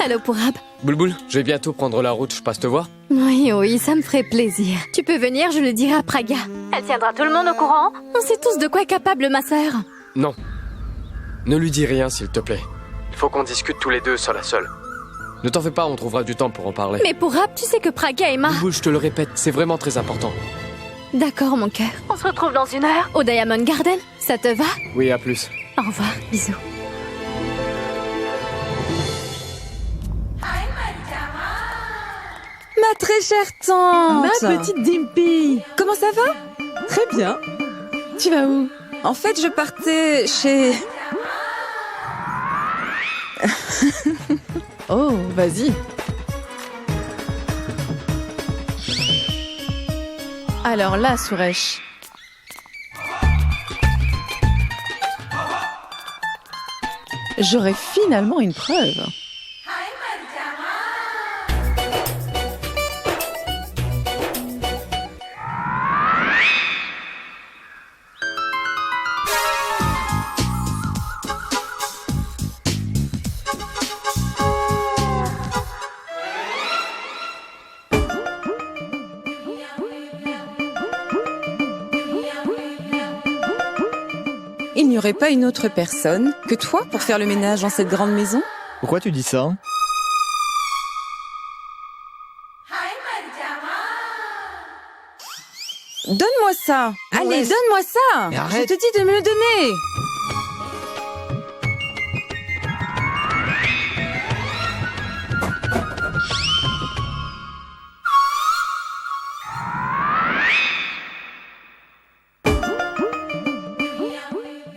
Allô, Pourab. Boulboul, je vais bientôt prendre la route, je passe te voir. Oui, ça me ferait plaisir. Tu peux venir, je le dirai à Praga. Elle tiendra tout le monde au courant. On sait tous de quoi est capable ma sœur. Non. Ne lui dis rien, s'il te plaît. Il faut qu'on discute tous les deux, seul à seul. Ne t'en fais pas, on trouvera du temps pour en parler. Mais Pourab, tu sais que Praga est ma... Boulboul, je te le répète, c'est vraiment très important. D'accord, mon cœur. On se retrouve dans 1 heure, au Diamond Garden. Ça te va? Oui, à plus. Au revoir, bisous. Ma très chère tante! Ma petite Dimpy! Comment ça va? Très bien. Tu vas où? En fait, je partais chez... Oh, vas-y. Alors là, Suresh. J'aurai finalement une preuve. Il n'y aurait pas une autre personne que toi pour faire le ménage dans cette grande maison? Pourquoi tu dis ça? Donne-moi ça! Allez, donne-moi ça! Mais arrête. Je te dis de me le donner!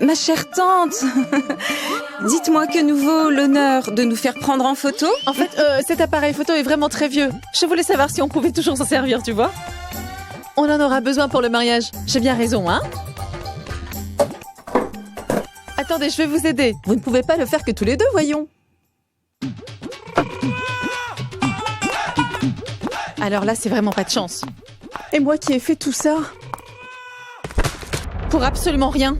Ma chère tante, dites-moi que nous vaut l'honneur de nous faire prendre en photo? En fait, cet appareil photo est vraiment très vieux. Je voulais savoir si on pouvait toujours s'en servir, tu vois. On en aura besoin pour le mariage. J'ai bien raison, hein? Attendez, je vais vous aider. Vous ne pouvez pas le faire que tous les deux, voyons. Alors là, c'est vraiment pas de chance. Et moi qui ai fait tout ça? Pour absolument rien.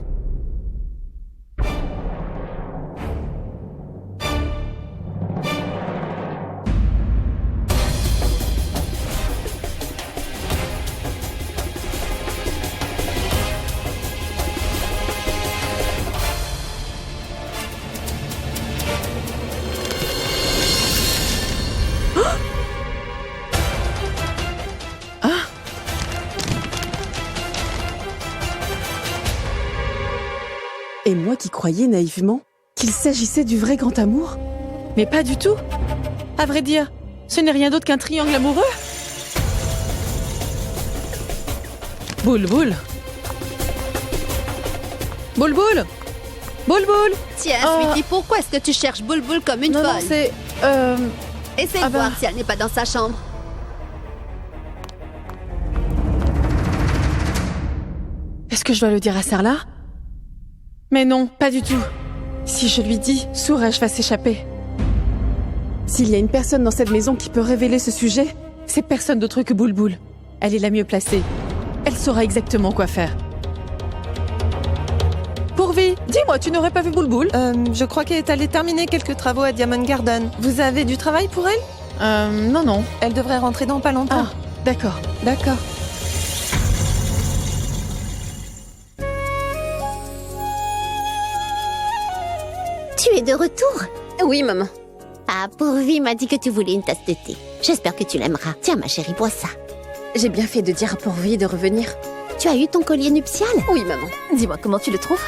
Et moi qui croyais naïvement qu'il s'agissait du vrai grand amour. Mais pas du tout. À vrai dire, ce n'est rien d'autre qu'un triangle amoureux. Boulboul. Boulboul. Boulboul. Tiens, Oh. Sweetie, pourquoi est-ce que tu cherches Boulboul comme une Non, folle? non, c'est... Essaye ah de bah. voir si elle n'est pas dans sa chambre. Est-ce que je dois le dire à Sarla? Mais non, pas du tout. Si je lui dis, Suresh va s'échapper. S'il y a une personne dans cette maison qui peut révéler ce sujet, c'est personne d'autre que Boulboul. Elle est la mieux placée. Elle saura exactement quoi faire. Pourvi, dis-moi, tu n'aurais pas vu Boulboul? Je crois qu'elle est allée terminer quelques travaux à Diamond Garden. Vous avez du travail pour elle? Non. Elle devrait rentrer dans pas longtemps. Ah, d'accord. D'accord. Tu es de retour? Oui, maman. Ah, Pourvi m'a dit que tu voulais une tasse de thé. J'espère que tu l'aimeras. Tiens, ma chérie, bois ça. J'ai bien fait de dire à Pourvi de revenir. Tu as eu ton collier nuptial? Oui, maman. Dis-moi, comment tu le trouves?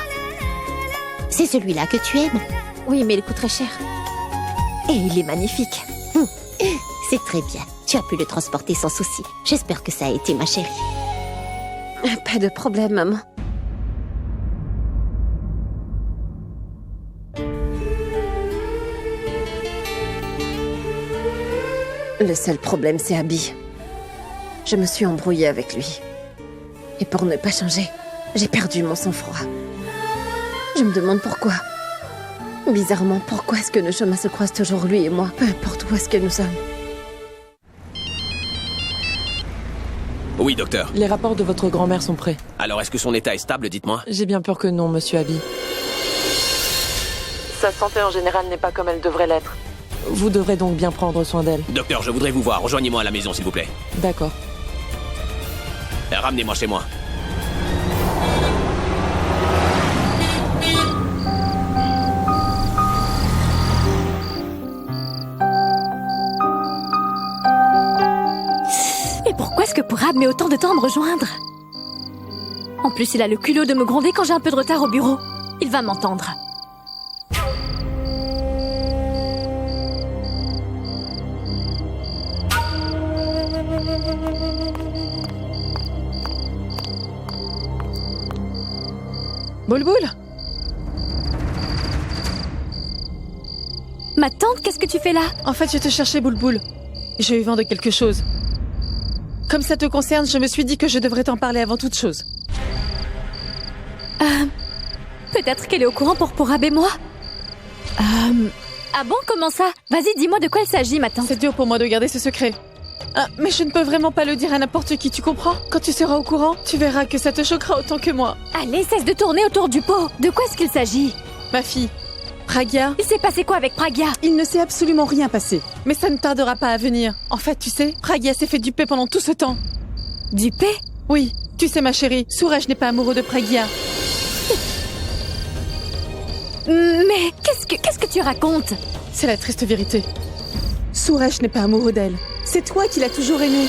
C'est celui-là que tu aimes. Oui, mais il coûte très cher. Et il est magnifique. C'est très bien. Tu as pu le transporter sans souci. J'espère que ça a été, ma chérie. Pas de problème, maman. Le seul problème, c'est Abby. Je me suis embrouillée avec lui. Et pour ne pas changer, j'ai perdu mon sang-froid. Je me demande pourquoi. Bizarrement, pourquoi est-ce que nos chemins se croisent toujours, lui et moi, peu importe où est-ce que nous sommes. Oui, docteur. Les rapports de votre grand-mère sont prêts. Alors, est-ce que son état est stable, dites-moi? J'ai bien peur que non, monsieur Abby. Sa santé en général n'est pas comme elle devrait l'être. Vous devrez donc bien prendre soin d'elle. Docteur, je voudrais vous voir. Rejoignez-moi à la maison, s'il vous plaît. D'accord. Ramenez-moi chez moi. Et pourquoi est-ce que Pourab met autant de temps à me rejoindre? En plus, il a le culot de me gronder quand j'ai un peu de retard au bureau. Il va m'entendre. Boulboul? Ma tante, qu'est-ce que tu fais là? En fait, je te cherchais, Boulboul. J'ai eu vent de quelque chose. Comme ça te concerne, je me suis dit que je devrais t'en parler avant toute chose. Peut-être qu'elle est au courant pour Pourab et moi? Ah bon, comment ça? Vas-y, dis-moi de quoi il s'agit, ma tante. C'est dur pour moi de garder ce secret. Ah, mais je ne peux vraiment pas le dire à n'importe qui, tu comprends? Quand tu seras au courant, tu verras que ça te choquera autant que moi. Allez, cesse de tourner autour du pot. De quoi est-ce qu'il s'agit? Ma fille, Pragya... Il s'est passé quoi avec Pragya? Il ne s'est absolument rien passé. Mais ça ne tardera pas à venir. En fait, tu sais, Pragya s'est fait duper pendant tout ce temps. Duper? Oui, tu sais ma chérie, Suresh n'est pas amoureux de Pragya. Mais qu'est-ce que tu racontes? C'est la triste vérité. Suresh n'est pas amoureux d'elle. C'est toi qui l'as toujours aimée.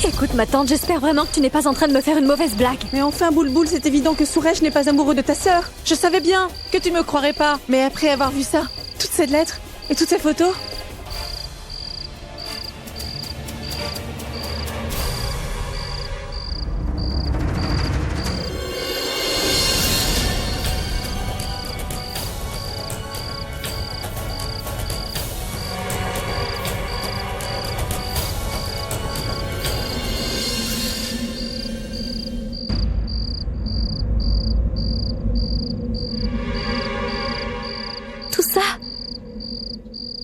Écoute, ma tante, j'espère vraiment que tu n'es pas en train de me faire une mauvaise blague. Mais enfin, Boulboul, c'est évident que Suresh n'est pas amoureux de ta sœur. Je savais bien que tu ne me croirais pas. Mais après avoir vu ça, toutes ces lettres et toutes ces photos...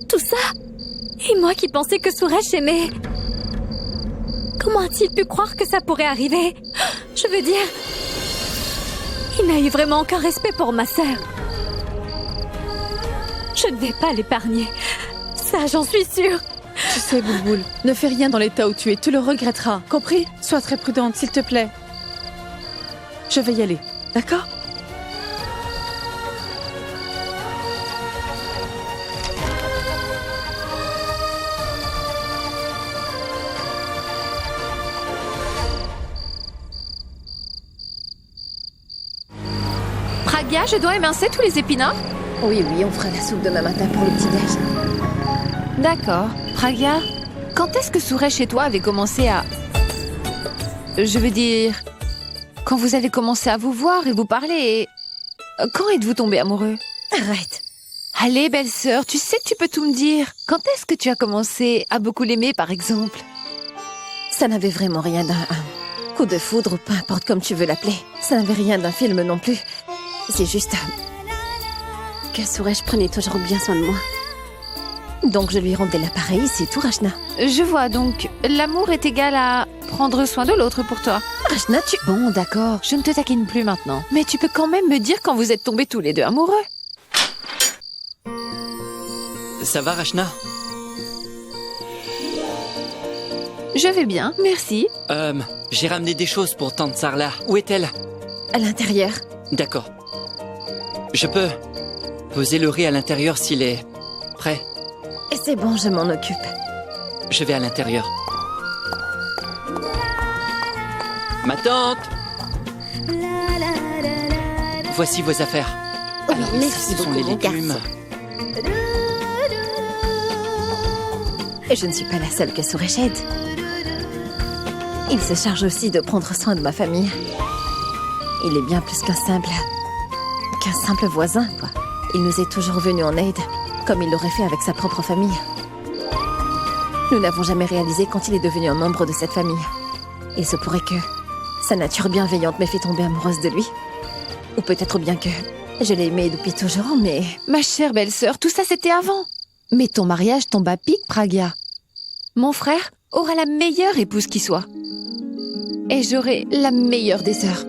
Tout ça? Et moi qui pensais que Suresh aimait... Comment a-t-il pu croire que ça pourrait arriver? Je veux dire... Il n'a eu vraiment aucun respect pour ma sœur. Je ne vais pas l'épargner. Ça, j'en suis sûre. Tu sais, Boulboul, ne fais rien dans l'état où tu es, tu le regretteras. Compris? Sois très prudente, s'il te plaît. Je vais y aller, d'accord? Pragya, je dois émincer tous les épinards? Oui, on fera la soupe demain matin pour le petit-déj. D'accord. Pragya, quand est-ce que Suresh et toi avez commencé à... Je veux dire... Quand vous avez commencé à vous voir et vous parler et... Quand êtes-vous tombés amoureux? Arrête. Allez, belle sœur, tu sais que tu peux tout me dire. Quand est-ce que tu as commencé à beaucoup l'aimer, par exemple? Ça n'avait vraiment rien d'un coup de foudre ou peu importe comme tu veux l'appeler. Ça n'avait rien d'un film non plus. C'est juste que Suresh prenait toujours bien soin de moi. Donc je lui rendais l'appareil, c'est tout, Rachna. Je vois, donc l'amour est égal à prendre soin de l'autre pour toi. Rachna, tu... Bon, d'accord, je ne te taquine plus maintenant. Mais tu peux quand même me dire quand vous êtes tombés tous les deux amoureux. Ça va, Rachna? Je vais bien, merci. J'ai ramené des choses pour tante Sarla. Où est-elle? À l'intérieur. D'accord. Je peux poser le riz à l'intérieur s'il est prêt. C'est bon, je m'en occupe. Je vais à l'intérieur. Ma tante! Voici vos affaires. Alors, merci ce sont beaucoup, les mon légumes. garçon. Et je ne suis pas la seule que Suresh aide. Il se charge aussi de prendre soin de ma famille. Il est bien plus qu'un simple voisin, quoi. Il nous est toujours venu en aide, comme il l'aurait fait avec sa propre famille. Nous n'avons jamais réalisé quand il est devenu un membre de cette famille. Il se pourrait que sa nature bienveillante m'ait fait tomber amoureuse de lui. Ou peut-être bien que je l'ai aimé depuis toujours, mais... Ma chère belle-sœur, tout ça c'était avant. Mais ton mariage tombe à pic, Pragya. Mon frère aura la meilleure épouse qui soit. Et j'aurai la meilleure des sœurs.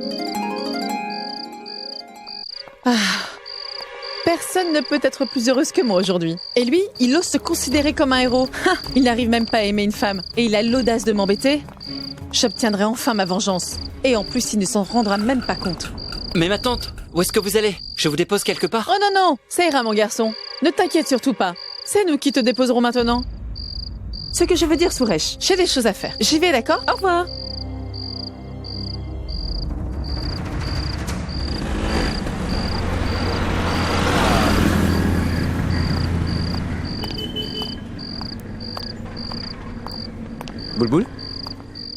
Ah. Personne ne peut être plus heureuse que moi aujourd'hui. Et lui, il ose se considérer comme un héros. Il n'arrive même pas à aimer une femme. Et il a l'audace de m'embêter. J'obtiendrai enfin ma vengeance. Et en plus, il ne s'en rendra même pas compte. Mais ma tante, où est-ce que vous allez? Je vous dépose quelque part? Oh non, ça ira mon garçon. Ne t'inquiète surtout pas. C'est nous qui te déposerons maintenant. Ce que je veux dire, Suresh, j'ai des choses à faire. J'y vais, d'accord? Au revoir. Boulboul?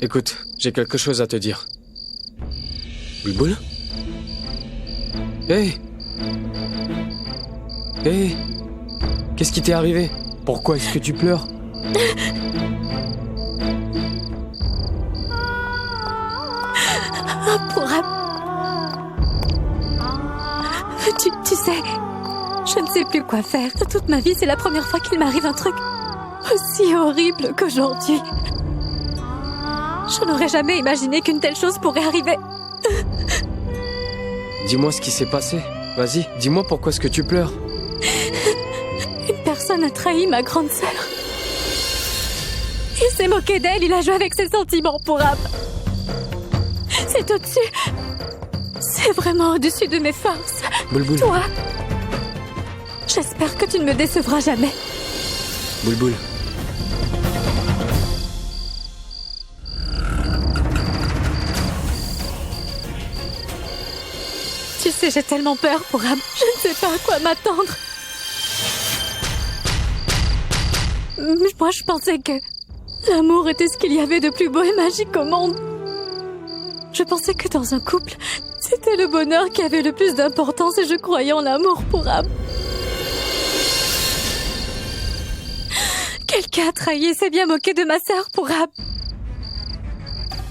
Écoute, j'ai quelque chose à te dire. Boulboul? Hé! Hé! Qu'est-ce qui t'est arrivé? Pourquoi est-ce que tu pleures? Pourab. Tu sais, je ne sais plus quoi faire. De toute ma vie, c'est la première fois qu'il m'arrive un truc aussi horrible qu'aujourd'hui. Je n'aurais jamais imaginé qu'une telle chose pourrait arriver. Dis-moi ce qui s'est passé. Vas-y, dis-moi pourquoi est-ce que tu pleures. Une personne a trahi ma grande sœur. Il s'est moqué d'elle, il a joué avec ses sentiments, Pourab. C'est au-dessus. C'est vraiment au-dessus de mes forces. Boulboul. Toi, j'espère que tu ne me décevras jamais. Boulboul. Tu sais, j'ai tellement peur, Pourab. Je ne sais pas à quoi m'attendre. Moi, je pensais que l'amour était ce qu'il y avait de plus beau et magique au monde. Je pensais que dans un couple, c'était le bonheur qui avait le plus d'importance et je croyais en l'amour, Pourab. Quelqu'un a trahi et s'est bien moqué de ma sœur, Pourab.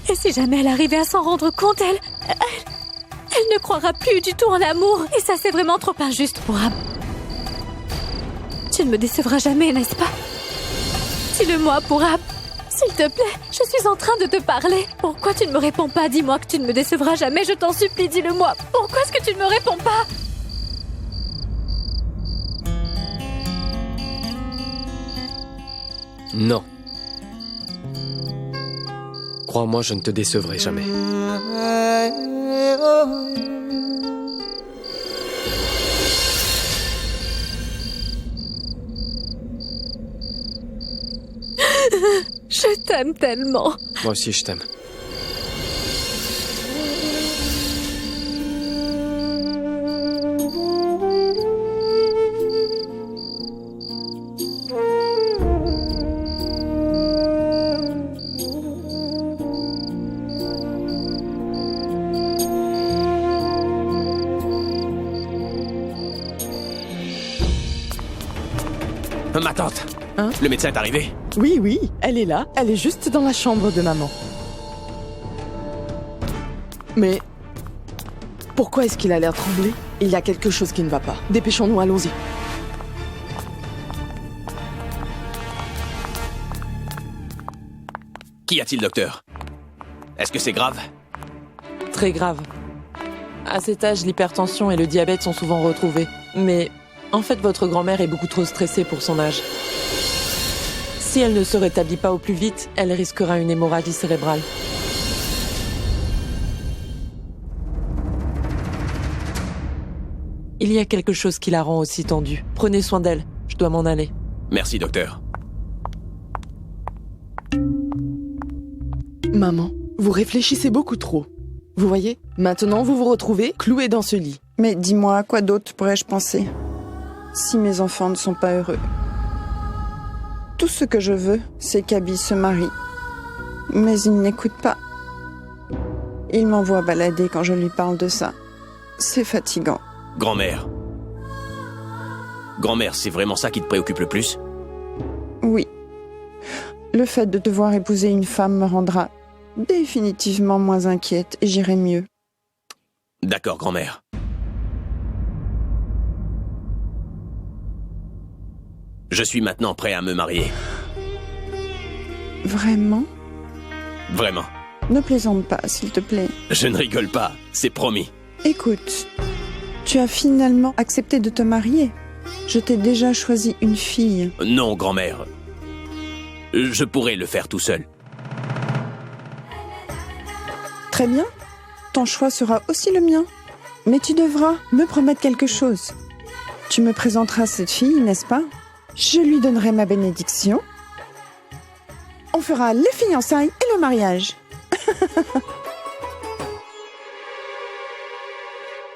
Et si jamais elle arrivait à s'en rendre compte, elle ne croira plus du tout en l'amour. Et ça, c'est vraiment trop injuste, Pourab. Tu ne me décevras jamais, n'est-ce pas? Dis-le-moi, Pourab. S'il te plaît, je suis en train de te parler. Pourquoi tu ne me réponds pas? Dis-moi que tu ne me décevras jamais, je t'en supplie, dis-le-moi. Pourquoi est-ce que tu ne me réponds pas? Non. Crois-moi, je ne te décevrai jamais. Je t'aime tellement. Moi aussi, je t'aime. Ma tante, Hein? le médecin est arrivé? Oui, elle est là. Elle est juste dans la chambre de maman. Mais pourquoi est-ce qu'il a l'air tremblé? Il y a quelque chose qui ne va pas. Dépêchons-nous, allons-y. Qu'y a-t-il, docteur? Est-ce que c'est grave? Très grave. À cet âge, l'hypertension et le diabète sont souvent retrouvés. Mais en fait, votre grand-mère est beaucoup trop stressée pour son âge. Si elle ne se rétablit pas au plus vite, elle risquera une hémorragie cérébrale. Il y a quelque chose qui la rend aussi tendue. Prenez soin d'elle, je dois m'en aller. Merci, docteur. Maman, vous réfléchissez beaucoup trop. Vous voyez? Maintenant, vous vous retrouvez cloué dans ce lit. Mais dis-moi, à quoi d'autre pourrais-je penser si mes enfants ne sont pas heureux? Tout ce que je veux, c'est qu'Abby se marie. Mais il n'écoute pas. Il m'envoie balader quand je lui parle de ça. C'est fatigant. Grand-mère. Grand-mère, c'est vraiment ça qui te préoccupe le plus? Oui. Le fait de devoir épouser une femme me rendra définitivement moins inquiète et j'irai mieux. D'accord, grand-mère. Je suis maintenant prêt à me marier. Vraiment? Vraiment. Ne plaisante pas, s'il te plaît. Je ne rigole pas, c'est promis. Écoute, Tu as finalement accepté de te marier. Je t'ai déjà choisi une fille. Non, grand-mère. Je pourrais le faire tout seul. Très bien. Ton choix sera aussi le mien. Mais tu devras me promettre quelque chose. Tu me présenteras cette fille, n'est-ce pas? Je lui donnerai ma bénédiction. On fera les fiançailles et le mariage.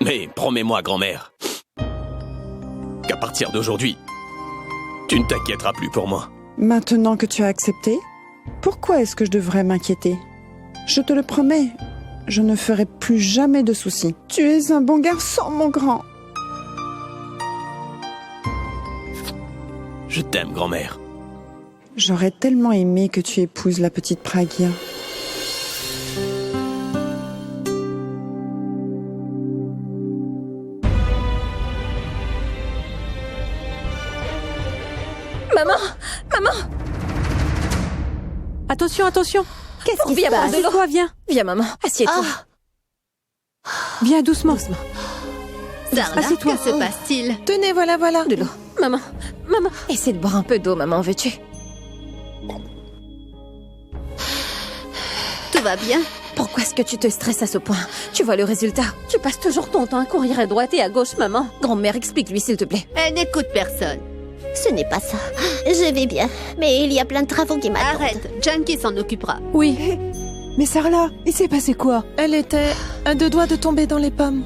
Mais promets-moi, grand-mère, qu'à partir d'aujourd'hui, tu ne t'inquiéteras plus pour moi. Maintenant que tu as accepté, pourquoi est-ce que je devrais m'inquiéter? Je te le promets, je ne ferai plus jamais de soucis. Tu es un bon garçon, mon grand. Je t'aime, grand-mère. J'aurais tellement aimé que tu épouses la petite Pragya. Maman! Maman! Attention, attention! Qu'est-ce qui se passe? Assieds-toi, viens! Viens, maman, assieds-toi. Viens doucement. Sarla, Assieds-toi. que se passe-t-il? Tenez, voilà. De l'eau. Maman, essaie de boire un peu d'eau, maman, veux-tu? Tout va bien? Pourquoi est-ce que tu te stresses à ce point? Tu vois le résultat? Tu passes toujours ton temps à courir à droite et à gauche, maman. Grand-mère, explique-lui, s'il te plaît. Elle n'écoute personne. Ce n'est pas ça. Je vais bien, mais il y a plein de travaux qui m'attendent. Arrête, Junkie s'en occupera. Oui. Mais Sarla, il s'est passé quoi? Elle était à 2 doigts de tomber dans les pommes.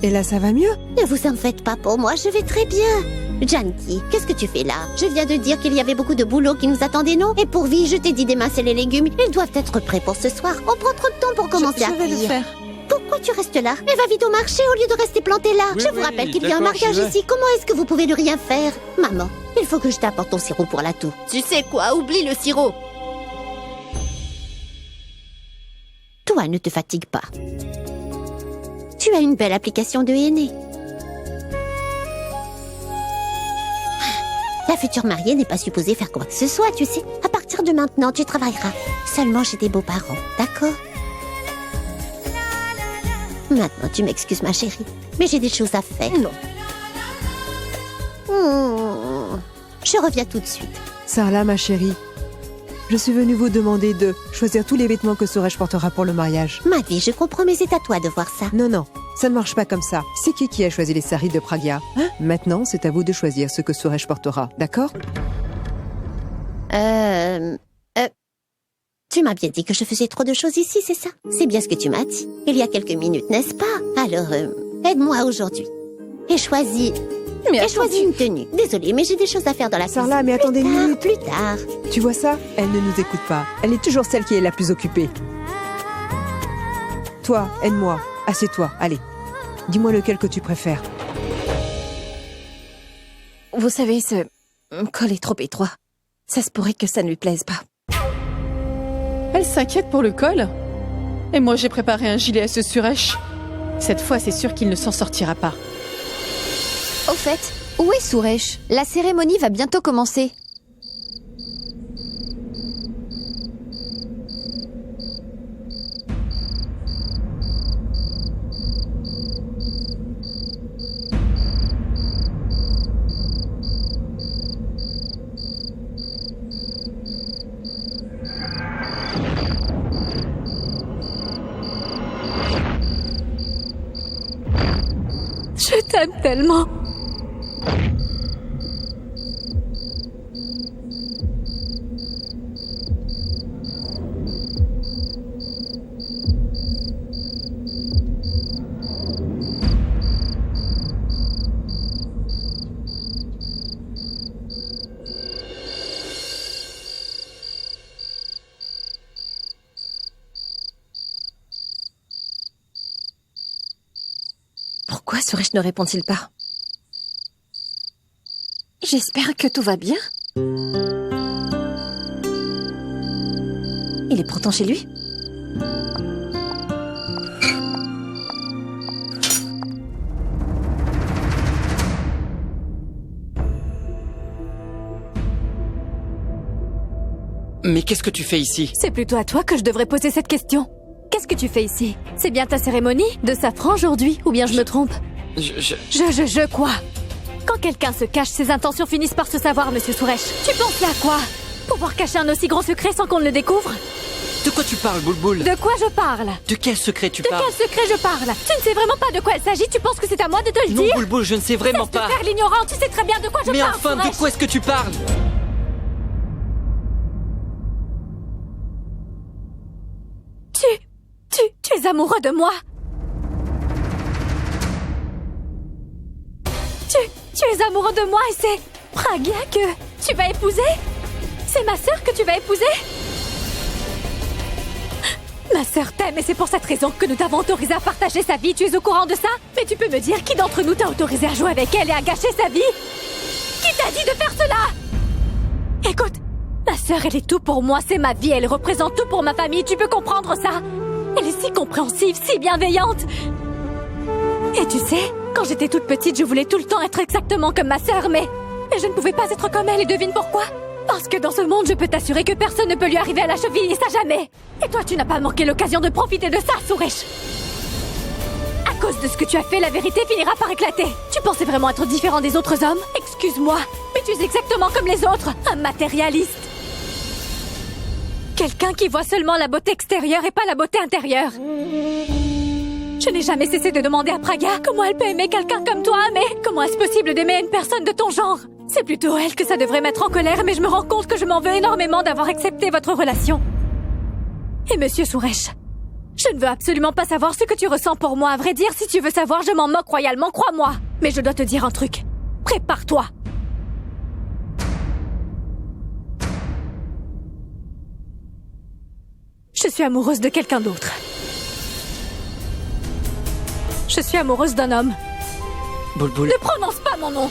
Et là, ça va mieux? Ne vous en faites pas pour moi, je vais très bien. Junkie, qu'est-ce que tu fais là? Je viens de dire qu'il y avait beaucoup de boulot qui nous attendait, non? Et pour vie, je t'ai dit d'émincer les légumes. Ils doivent être prêts pour ce soir. On prend trop de temps pour commencer à Je vais le cuire. faire. Pourquoi tu restes là? Mais va vite au marché au lieu de rester planté là. Je vous rappelle qu'il y a un mariage ici. Comment est-ce que vous pouvez ne rien faire? Maman, il faut que je t'apporte ton sirop pour la toux. Tu sais quoi? Oublie le sirop. Toi, ne te fatigue pas. Tu as une belle application de henné. La future mariée n'est pas supposée faire quoi que ce soit, tu sais. À partir de maintenant, tu travailleras seulement chez tes beaux-parents, d'accord? Maintenant, tu m'excuses, ma chérie, mais j'ai des choses à faire. Non. Je reviens tout de suite. Sarla, ma chérie, je suis venue vous demander de choisir tous les vêtements que Suresh portera pour le mariage. Ma vie, je comprends, mais c'est à toi de voir ça. Non, ça ne marche pas comme ça. C'est qui a choisi les saris de Pragya? Maintenant, c'est à vous de choisir ce que Suresh portera, d'accord? Tu m'as bien dit que je faisais trop de choses ici, c'est ça? C'est bien ce que tu m'as dit. Il y a quelques minutes, n'est-ce pas? Alors, aide-moi aujourd'hui. Et choisis une tenue. Désolée, mais j'ai des choses à faire dans la cuisine. Sarla, mais attendez une minute. Plus tard. Tu vois ça? Elle ne nous écoute pas. Elle est toujours celle qui est la plus occupée. Toi, aide-moi. Assieds-toi, allez. Dis-moi lequel que tu préfères. Vous savez, ce col est trop étroit. Ça se pourrait que ça ne lui plaise pas. Elle s'inquiète pour le col? Et moi, j'ai préparé un gilet à ce Suresh. Cette fois, c'est sûr qu'il ne s'en sortira pas. Au fait, où est Suresh? La cérémonie va bientôt commencer. Je t'aime tellement. Pourquoi Suresh ne répond-il pas? J'espère que tout va bien. Il est pourtant chez lui. Mais qu'est-ce que tu fais ici? C'est plutôt à toi que je devrais poser cette question. Qu'est-ce que tu fais ici? C'est bien ta cérémonie de safran aujourd'hui, ou bien je me trompe? Je quoi? Quand quelqu'un se cache, ses intentions finissent par se savoir, monsieur Suresh. Tu penses là quoi? Pouvoir cacher un aussi grand secret sans qu'on ne le découvre? De quoi tu parles, Bulbul? De quoi je parle? De quel secret tu parles? De quel secret je parle? Tu ne sais vraiment pas de quoi il s'agit? Tu penses que c'est à moi de te le dire? Non, Bulbul, je ne sais vraiment pas. Cesse de faire l'ignorant, tu sais très bien de quoi je Mais parle. enfin, Suresh. de quoi est-ce que tu parles? Tu es amoureux de moi. Tu es amoureux de moi et c'est Pragya que tu vas épouser? C'est ma sœur que tu vas épouser? Ma sœur t'aime et c'est pour cette raison que nous t'avons autorisé à partager sa vie. Tu es au courant de ça? Mais tu peux me dire qui d'entre nous t'a autorisé à jouer avec elle et à gâcher sa vie? Qui t'a dit de faire cela? Écoute, ma sœur, elle est tout pour moi, c'est ma vie, elle représente tout pour ma famille, tu peux comprendre ça? Elle est si compréhensive, si bienveillante. Et tu sais, quand j'étais toute petite, je voulais tout le temps être exactement comme ma sœur, mais je ne pouvais pas être comme elle et devine pourquoi? Parce que dans ce monde, je peux t'assurer que personne ne peut lui arriver à la cheville, et ça jamais. Et toi, tu n'as pas manqué l'occasion de profiter de ça, Suresh. À cause de ce que tu as fait, la vérité finira par éclater. Tu pensais vraiment être différent des autres hommes? Excuse-moi, mais tu es exactement comme les autres, un matérialiste. Quelqu'un qui voit seulement la beauté extérieure et pas la beauté intérieure. Je n'ai jamais cessé de demander à Pragya comment elle peut aimer quelqu'un comme toi, mais comment est-ce possible d'aimer une personne de ton genre? C'est plutôt elle que ça devrait mettre en colère, mais je me rends compte que je m'en veux énormément d'avoir accepté votre relation. Et monsieur Suresh, je ne veux absolument pas savoir ce que tu ressens pour moi. À vrai dire, si tu veux savoir, je m'en moque royalement, crois-moi. Mais je dois te dire un truc. Prépare-toi. Je suis amoureuse de quelqu'un d'autre. Je suis amoureuse d'un homme. Bulbul. Ne prononce pas mon nom.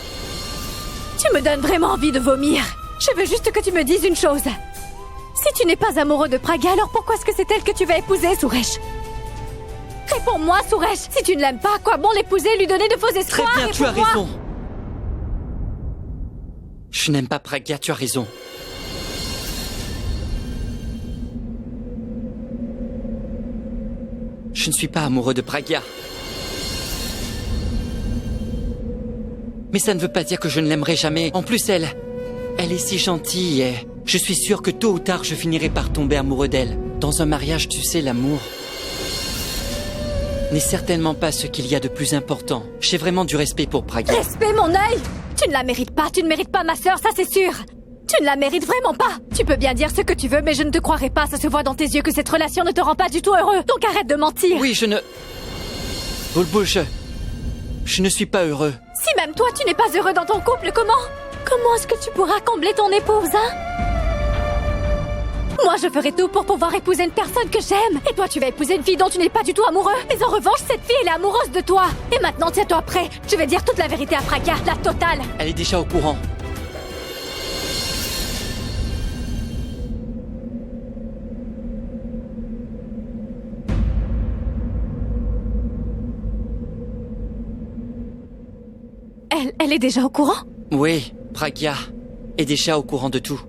Tu me donnes vraiment envie de vomir. Je veux juste que tu me dises une chose. Si tu n'es pas amoureux de Pragya, alors pourquoi est-ce que c'est elle que tu vas épouser, Suresh? Réponds-moi, Suresh. Si tu ne l'aimes pas, à quoi bon l'épouser et lui donner de faux espoirs? Très bien, tu as raison. Je n'aime pas Pragya, tu as raison. Je ne suis pas amoureux de Pragya. Mais ça ne veut pas dire que je ne l'aimerai jamais. En plus, elle est si gentille et je suis sûr que tôt ou tard, je finirai par tomber amoureux d'elle. Dans un mariage, tu sais, l'amour n'est certainement pas ce qu'il y a de plus important. J'ai vraiment du respect pour Pragya. Respect, mon œil! Tu ne la mérites pas, tu ne mérites pas ma sœur, ça c'est sûr. Tu ne la mérites vraiment pas. Tu peux bien dire ce que tu veux, mais je ne te croirai pas. Ça se voit dans tes yeux que cette relation ne te rend pas du tout heureux. Donc arrête de mentir. Oui, je ne... Bulbul, je ne suis pas heureux. Si même toi, tu n'es pas heureux dans ton couple, comment est-ce que tu pourras combler ton épouse, hein? Moi, je ferai tout pour pouvoir épouser une personne que j'aime. Et toi, tu vas épouser une fille dont tu n'es pas du tout amoureux. Mais en revanche, cette fille, elle est amoureuse de toi. Et maintenant, tiens-toi prêt. Je vais dire toute la vérité à Pragya, la totale. Elle est déjà au courant. Elle est déjà au courant? Oui, Pragya est déjà au courant de tout.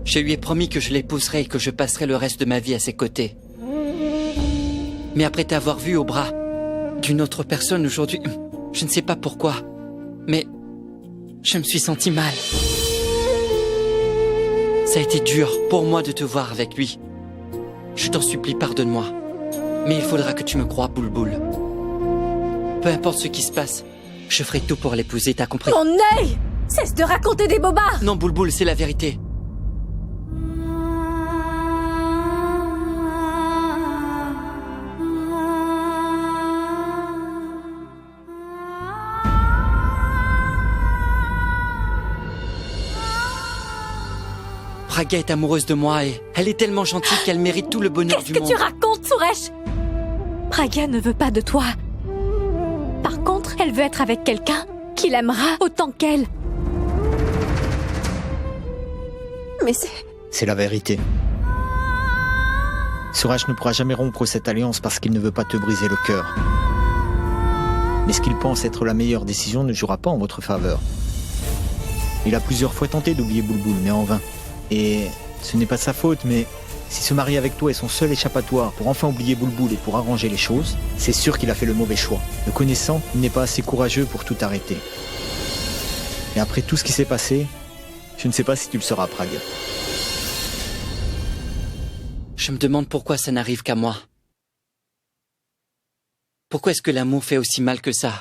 Je lui ai promis que je l'épouserai et que je passerai le reste de ma vie à ses côtés. Mais après t'avoir vu au bras d'une autre personne aujourd'hui, je ne sais pas pourquoi, mais je me suis senti mal. Ça a été dur pour moi de te voir avec lui. Je t'en supplie, pardonne-moi. Mais il faudra que tu me croies, Bulbul. Peu importe ce qui se passe, je ferai tout pour l'épouser, t'as compris? Mon œil! Cesse de raconter des bobards! Non, Bulbul, c'est la vérité. Pragya est amoureuse de moi et elle est tellement gentille qu'elle mérite tout le bonheur du monde. Qu'est-ce que tu racontes, Suresh? Pragya ne veut pas de toi. Par contre, elle veut être avec quelqu'un qui l'aimera autant qu'elle. Mais c'est la vérité. Suresh ne pourra jamais rompre cette alliance parce qu'il ne veut pas te briser le cœur. Mais ce qu'il pense être la meilleure décision ne jouera pas en votre faveur. Il a plusieurs fois tenté d'oublier Bulbul, mais en vain. Et ce n'est pas sa faute, mais Si se marier avec toi est son seul échappatoire pour enfin oublier Boulboul et pour arranger les choses, c'est sûr qu'il a fait le mauvais choix. Le connaissant, il n'est pas assez courageux pour tout arrêter. Et après tout ce qui s'est passé, je ne sais pas si tu le seras, Prague. Je me demande pourquoi ça n'arrive qu'à moi. Pourquoi est-ce que l'amour fait aussi mal que ça?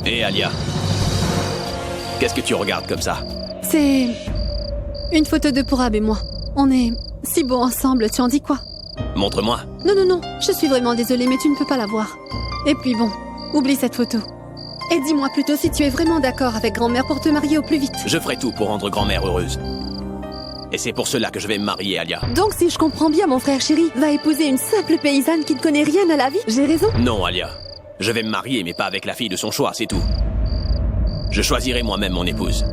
Hé, Alia. Qu'est-ce que tu regardes comme ça? C'est une photo de Pourab et moi. On est si beaux ensemble, tu en dis quoi? Montre-moi. Non, je suis vraiment désolée, mais tu ne peux pas la voir. Et puis bon, oublie cette photo. Et dis-moi plutôt si tu es vraiment d'accord avec grand-mère pour te marier au plus vite. Je ferai tout pour rendre grand-mère heureuse. Et c'est pour cela que je vais me marier, Alia. Donc si je comprends bien, mon frère chéri va épouser une simple paysanne qui ne connaît rien à la vie? J'ai raison? Non, Alia. Je vais me marier, mais pas avec la fille de son choix, c'est tout. Je choisirai moi-même mon épouse.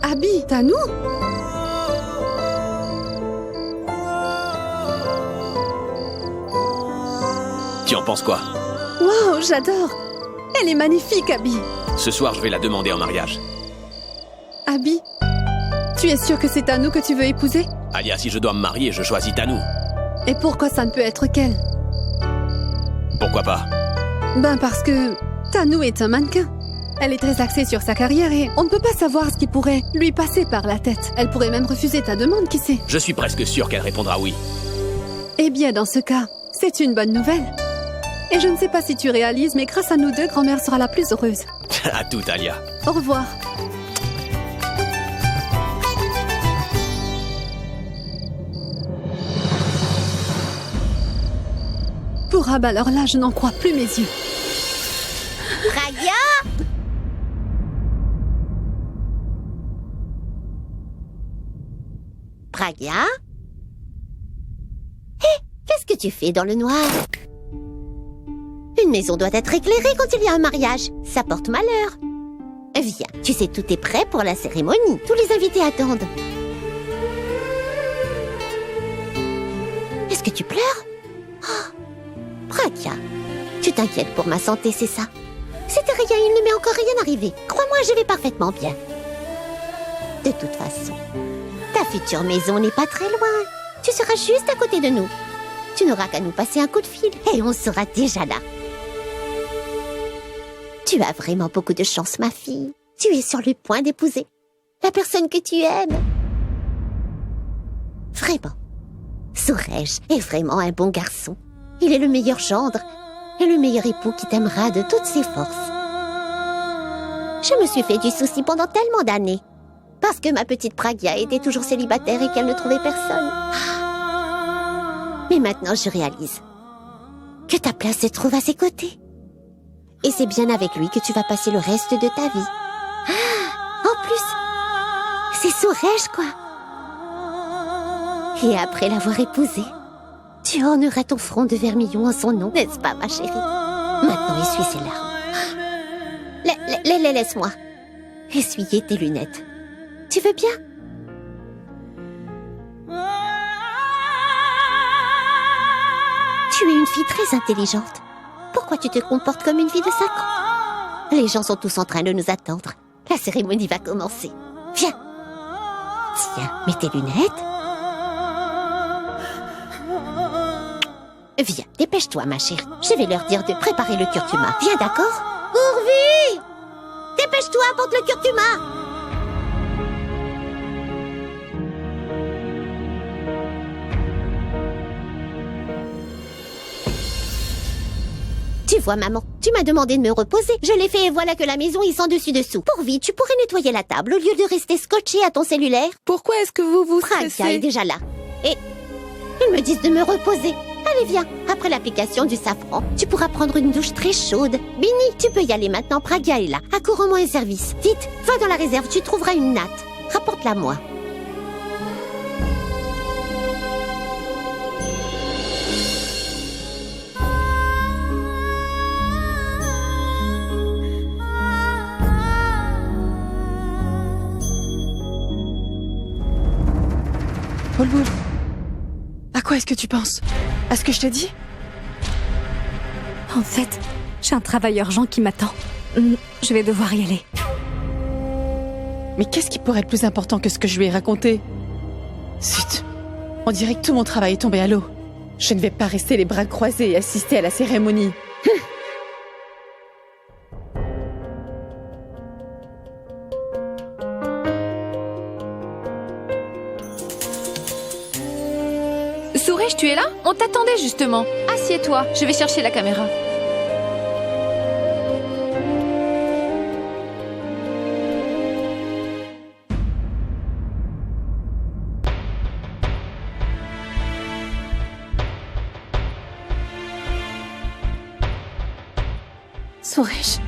Abby, Tanou? Tu en penses quoi? Wow, j'adore! Elle est magnifique, Abby. Ce soir, je vais la demander en mariage. Abby, tu es sûre que c'est Tanou que tu veux épouser? Alia, si je dois me marier, je choisis Tanou. Et pourquoi ça ne peut être qu'elle? Pourquoi pas? Ben parce que Tanou est un mannequin. Elle est très axée sur sa carrière et on ne peut pas savoir ce qui pourrait lui passer par la tête. Elle pourrait même refuser ta demande, qui sait? Je suis presque sûr qu'elle répondra oui. Eh bien, dans ce cas, c'est une bonne nouvelle. Et je ne sais pas si tu réalises, mais grâce à nous deux, grand-mère sera la plus heureuse. À tout, Alia. Au revoir. Pourab, alors là, je n'en crois plus mes yeux. Pragia! Pragia? Hé, qu'est-ce que tu fais dans le noir? Une maison doit être éclairée quand il y a un mariage. Ça porte malheur. Viens, tu sais, tout est prêt pour la cérémonie. Tous les invités attendent. Est-ce que tu pleures? Oh, Pragia, tu t'inquiètes pour ma santé, c'est ça? C'était rien, il ne m'est encore rien arrivé. Crois-moi, je vais parfaitement bien. De toute façon, ta future maison n'est pas très loin. Tu seras juste à côté de nous. Tu n'auras qu'à nous passer un coup de fil et on sera déjà là. Tu as vraiment beaucoup de chance, ma fille. Tu es sur le point d'épouser la personne que tu aimes. Vraiment. Suresh est vraiment un bon garçon. Il est le meilleur gendre et le meilleur époux qui t'aimera de toutes ses forces. Je me suis fait du souci pendant tellement d'années. Parce que ma petite Pragia était toujours célibataire et qu'elle ne trouvait personne. Mais maintenant, je réalise que ta place se trouve à ses côtés. Et c'est bien avec lui que tu vas passer le reste de ta vie. En plus, c'est Suresh, quoi. Et après l'avoir épousé, tu orneras ton front de vermillon en son nom, n'est-ce pas, ma chérie? Maintenant, essuie ses larmes. Laisse-moi essuyer tes lunettes. Tu veux bien? Tu es une fille très intelligente. Pourquoi tu te comportes comme une fille de 5 ans? Les gens sont tous en train de nous attendre. La cérémonie va commencer. Viens. Tiens, mets tes lunettes. Viens, dépêche-toi, ma chérie. Je vais leur dire de préparer le curcuma. Viens, d'accord? Urvi! Dépêche-toi, apporte le curcuma! Tu vois, maman, tu m'as demandé de me reposer. Je l'ai fait et voilà que la maison y sent dessus-dessous. Pourvu, tu pourrais nettoyer la table au lieu de rester scotché à ton cellulaire. Pourquoi est-ce que vous vous stressez? Pragia est déjà là. Et ils me disent de me reposer. Allez, viens. Après l'application du safran, tu pourras prendre une douche très chaude. Bini, tu peux y aller maintenant. Pragia est là. Accours-moi un service. Vite, va dans la réserve, tu trouveras une natte. Rapporte-la moi. Bulbul, à quoi est-ce que tu penses? À ce que je t'ai dit? En fait, j'ai un travail urgent qui m'attend. Je vais devoir y aller. Mais qu'est-ce qui pourrait être plus important que ce que je lui ai raconté? Zut, on dirait que tout mon travail est tombé à l'eau. Je ne vais pas rester les bras croisés et assister à la cérémonie. Suresh, tu es là? On t'attendait justement. Assieds-toi, je vais chercher la caméra. Suresh.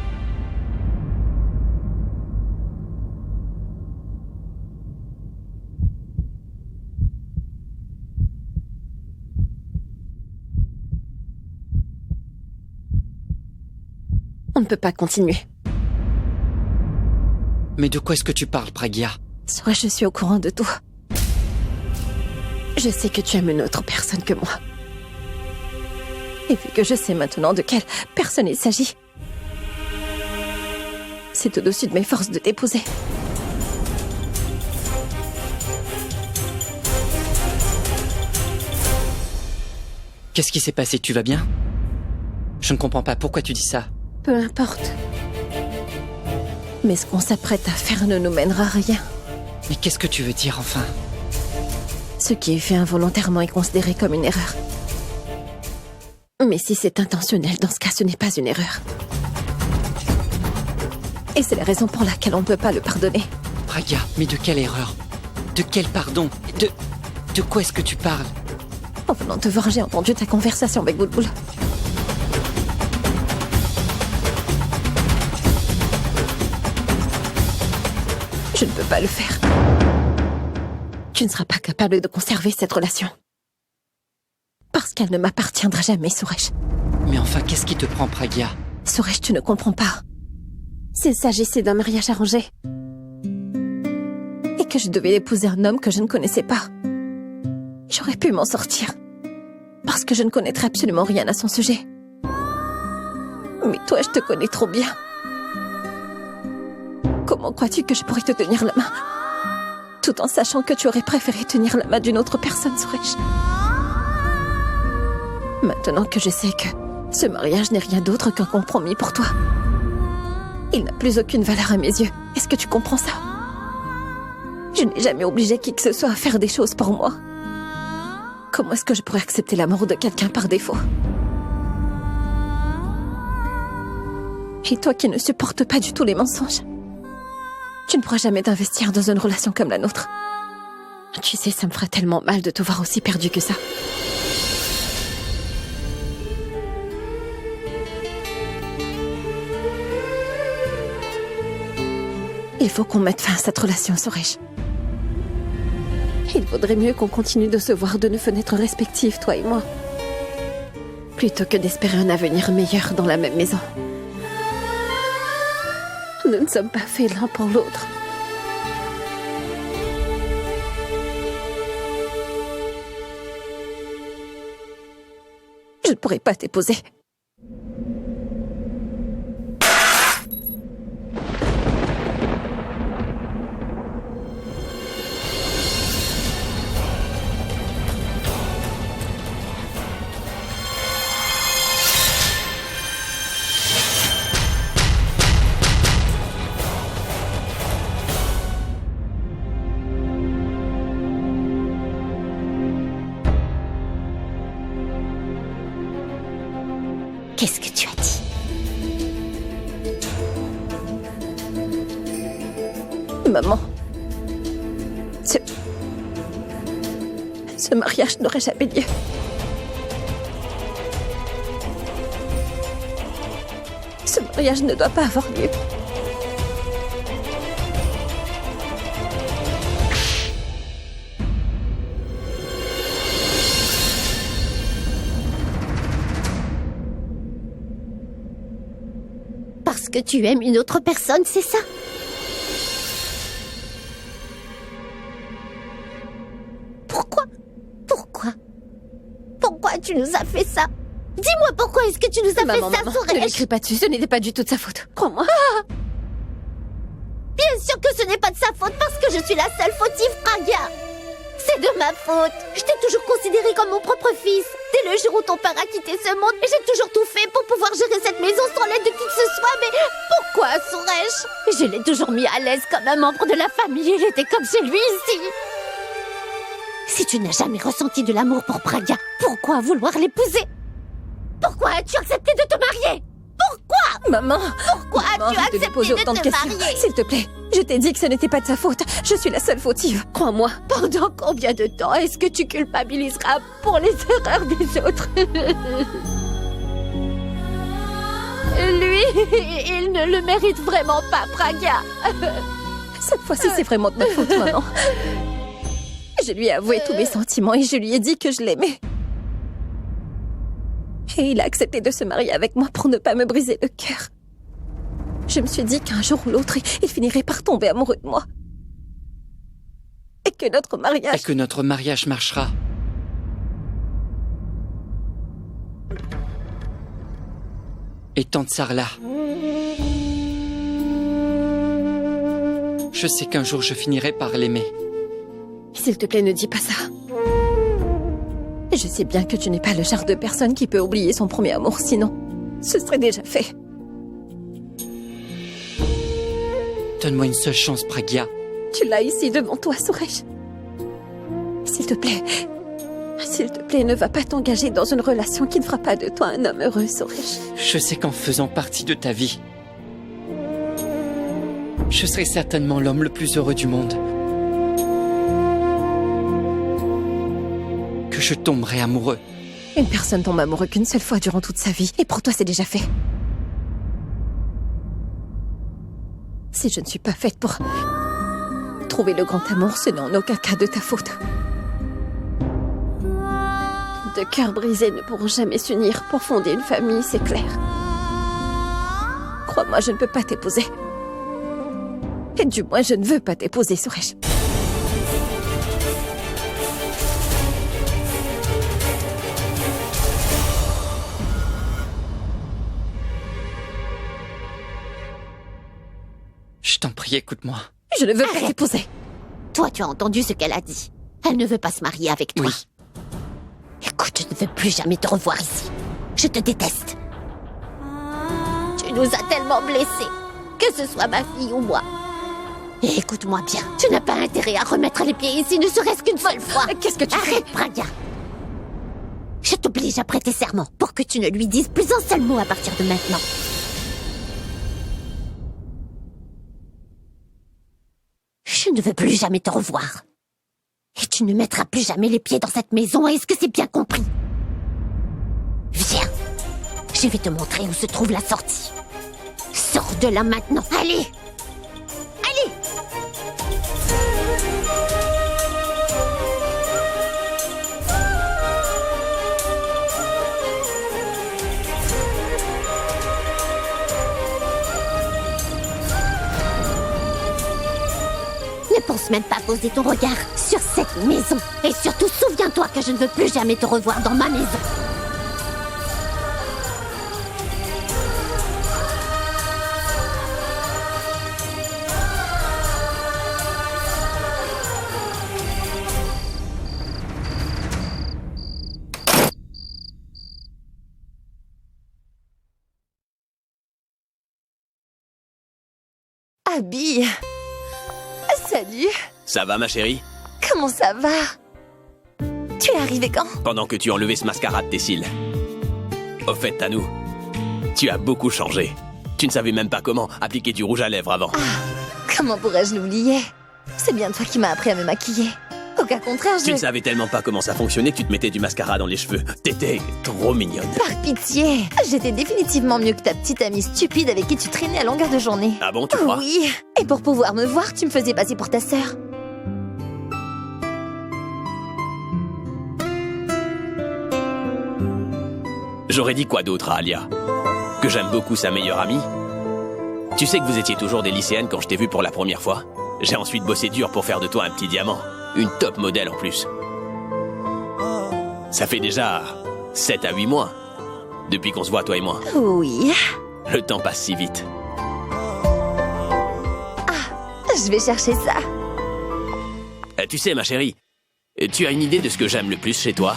On ne peut pas continuer. Mais de quoi est-ce que tu parles, Pragya? Suresh, je suis au courant de tout. Je sais que tu aimes une autre personne que moi. Et vu que je sais maintenant de quelle personne il s'agit, c'est au-dessus de mes forces de t'épouser. Qu'est-ce qui s'est passé? Tu vas bien? Je ne comprends pas. Pourquoi tu dis ça? Peu importe. Mais ce qu'on s'apprête à faire ne nous mènera à rien. Mais qu'est-ce que tu veux dire, enfin? Ce qui est fait involontairement est considéré comme une erreur. Mais si c'est intentionnel, dans ce cas, ce n'est pas une erreur. Et c'est la raison pour laquelle on ne peut pas le pardonner. Pragya, mais de quelle erreur? De quel pardon? De quoi est-ce que tu parles? En venant te voir, j'ai entendu ta conversation avec Bulbul. Je ne peux pas le faire. Tu ne seras pas capable de conserver cette relation. Parce qu'elle ne m'appartiendra jamais, Suresh. Mais enfin, qu'est-ce qui te prend, Pragya? Suresh, tu ne comprends pas. S'il s'agissait d'un mariage arrangé, et que je devais épouser un homme que je ne connaissais pas, j'aurais pu m'en sortir. Parce que je ne connaîtrais absolument rien à son sujet. Mais toi, je te connais trop bien. Comment crois-tu que je pourrais te tenir la main, tout en sachant que tu aurais préféré tenir la main d'une autre personne, Suresh? Maintenant que je sais que ce mariage n'est rien d'autre qu'un compromis pour toi, il n'a plus aucune valeur à mes yeux. Est-ce que tu comprends ça? Je n'ai jamais obligé qui que ce soit à faire des choses pour moi. Comment est-ce que je pourrais accepter la mort de quelqu'un par défaut? Et toi qui ne supportes pas du tout les mensonges, tu ne pourras jamais t'investir dans une relation comme la nôtre. Tu sais, ça me ferait tellement mal de te voir aussi perdu que ça. Il faut qu'on mette fin à cette relation, Suresh. Il vaudrait mieux qu'on continue de se voir de nos fenêtres respectives, toi et moi, plutôt que d'espérer un avenir meilleur dans la même maison. Nous ne sommes pas faits l'un pour l'autre. Je ne pourrai pas t'épouser. Qu'est-ce que tu as dit? Maman, ce mariage n'aurait jamais lieu. Ce mariage ne doit pas avoir lieu. que tu aimes une autre personne, c'est ça? Pourquoi tu nous as fait ça? Dis-moi pourquoi est-ce que tu nous as fait ça, Suresh? Ne lui crie pas dessus, ce n'était pas du tout de sa faute. Crois-moi. Bien sûr que ce n'est pas de sa faute parce que je suis la seule fautive, Pragya. C'est de ma faute. Je t'ai toujours considéré comme mon propre fils. Dès le jour où ton père a quitté ce monde, j'ai toujours tout fait pour pouvoir gérer cette maison sans l'aide de qui que ce soit. Mais pourquoi, Suresh? Je l'ai toujours mis à l'aise comme un membre de la famille. Il était comme chez lui ici. Si tu n'as jamais ressenti de l'amour pour Pragya, pourquoi vouloir l'épouser? Pourquoi as-tu accepté de te marier? Pourquoi? Maman! Pourquoi as-tu accepté de te marier? S'il te plaît, je t'ai dit que ce n'était pas de sa faute. Je suis la seule fautive, crois-moi. Pendant combien de temps est-ce que tu culpabiliseras pour les erreurs des autres? Lui, il ne le mérite vraiment pas, Pragya. Cette fois-ci, c'est vraiment de ma faute, maman. Je lui ai avoué tous mes sentiments et je lui ai dit que je l'aimais. Et il a accepté de se marier avec moi pour ne pas me briser le cœur. Je me suis dit qu'un jour ou l'autre, il finirait par tomber amoureux de moi. Et que notre mariage... marchera. Et tante Sarla. Je sais qu'un jour je finirai par l'aimer. S'il te plaît, ne dis pas ça. Je sais bien que tu n'es pas le genre de personne qui peut oublier son premier amour, sinon ce serait déjà fait. Donne-moi une seule chance, Pragya. Tu l'as ici devant toi, Suresh. S'il te plaît, ne va pas t'engager dans une relation qui ne fera pas de toi un homme heureux, Suresh. Je sais qu'en faisant partie de ta vie, je serai certainement l'homme le plus heureux du monde. Que je tomberai amoureux. Une personne tombe amoureux qu'une seule fois durant toute sa vie, et pour toi c'est déjà fait. Si je ne suis pas faite pour trouver le grand amour, ce n'est en aucun cas de ta faute. Deux cœurs brisés ne pourront jamais s'unir pour fonder une famille, c'est clair. Crois-moi, je ne peux pas t'épouser. Et du moins, je ne veux pas t'épouser, Suresh. Je t'en prie, écoute-moi. Je ne veux pas t'épouser. Toi, tu as entendu ce qu'elle a dit. Elle ne veut pas se marier avec toi. Oui. Écoute, je ne veux plus jamais te revoir ici. Je te déteste. Tu nous as tellement blessés, que ce soit ma fille ou moi. Et écoute-moi bien, tu n'as pas intérêt à remettre les pieds ici, ne serait-ce qu'une seule fois. Qu'est-ce que tu fais? Arrête, Pragya. Je t'oblige à prêter serment pour que tu ne lui dises plus un seul mot à partir de maintenant. Je ne veux plus jamais te revoir. Et tu ne mettras plus jamais les pieds dans cette maison, est-ce que c'est bien compris? Viens. Je vais te montrer où se trouve la sortie. Sors de là maintenant, allez! Allez! Ne pense même pas poser ton regard sur cette maison. Et surtout, souviens-toi que je ne veux plus jamais te revoir dans ma maison. Abby. Salut. Ça va, ma chérie? Comment ça va? Tu es arrivé quand? Pendant que tu enlevais ce mascara de tes cils. Au fait, Tanou, tu as beaucoup changé. Tu ne savais même pas comment appliquer du rouge à lèvres avant. Comment pourrais-je l'oublier? C'est bien toi qui m'as appris à me maquiller. Au cas contraire, Tu ne savais tellement pas comment ça fonctionnait que tu te mettais du mascara dans les cheveux. T'étais trop mignonne. Par pitié. J'étais définitivement mieux que ta petite amie stupide avec qui tu traînais à longueur de journée. Ah bon, tu crois? Oui. Et pour pouvoir me voir, tu me faisais passer pour ta sœur. J'aurais dit quoi d'autre à Alia? Que j'aime beaucoup sa meilleure amie? Tu sais que vous étiez toujours des lycéennes quand je t'ai vu pour la première fois. J'ai ensuite bossé dur pour faire de toi un petit diamant. Une top modèle en plus. Ça fait déjà 7 à 8 mois. Depuis qu'on se voit, toi et moi. Oui. Le temps passe si vite. Je vais chercher ça. Tu sais, ma chérie, tu as une idée de ce que j'aime le plus chez toi?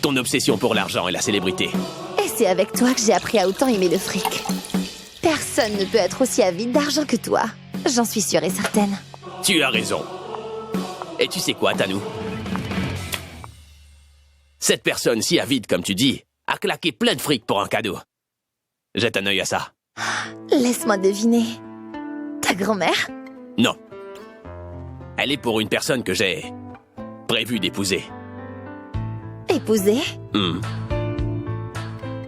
Ton obsession pour l'argent et la célébrité. Et c'est avec toi que j'ai appris à autant aimer le fric. Personne ne peut être aussi avide d'argent que toi. J'en suis sûre et certaine. Tu as raison. Et tu sais quoi, Tanou? Cette personne si avide, comme tu dis, a claqué plein de fric pour un cadeau. Jette un œil à ça. Laisse-moi deviner. Ta grand-mère? Non. Elle est pour une personne que j'ai prévu d'épouser. Épouser?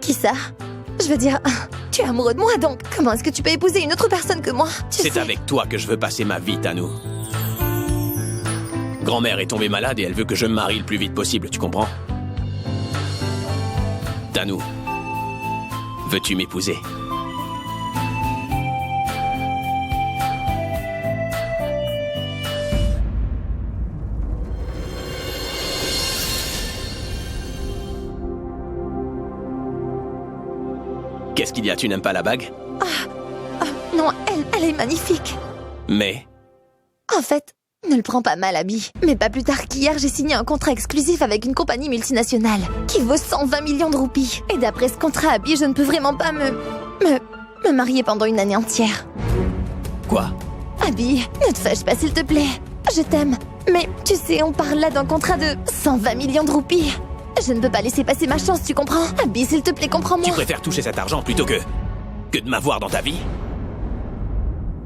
Qui ça? Je veux dire, tu es amoureux de moi, donc comment est-ce que tu peux épouser une autre personne que moi? C'est avec toi que je veux passer ma vie, Tanou. Grand-mère est tombée malade et elle veut que je me marie le plus vite possible, tu comprends? Tanou, veux-tu m'épouser? Qu'est-ce qu'il y a, tu n'aimes pas la bague? Non, elle est magnifique. Mais... En fait, ne le prends pas mal, Abby. Mais pas plus tard qu'hier, j'ai signé un contrat exclusif avec une compagnie multinationale qui vaut 120 millions de roupies. Et d'après ce contrat, Abby, je ne peux vraiment pas me marier pendant une année entière. Quoi? Abby, ne te fâche pas, s'il te plaît. Je t'aime. Mais tu sais, on parle là d'un contrat de 120 millions de roupies. Je ne peux pas laisser passer ma chance, tu comprends? Abby, s'il te plaît, comprends-moi. Tu préfères toucher cet argent plutôt que de m'avoir dans ta vie?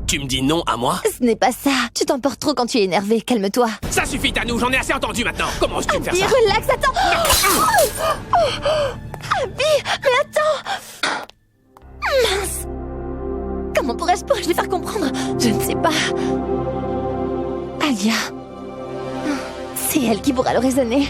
Tu me dis non à moi? Ce n'est pas ça. Tu t'emportes trop quand tu es énervé. Calme-toi. Ça suffit, Tanou, j'en ai assez entendu maintenant. Comment oses-tu me faire ça? Abby, relax, attends. Abby, mais attends. Mince. Comment pourrais-je lui faire comprendre? Je ne sais pas. Alia. C'est elle qui pourra le raisonner.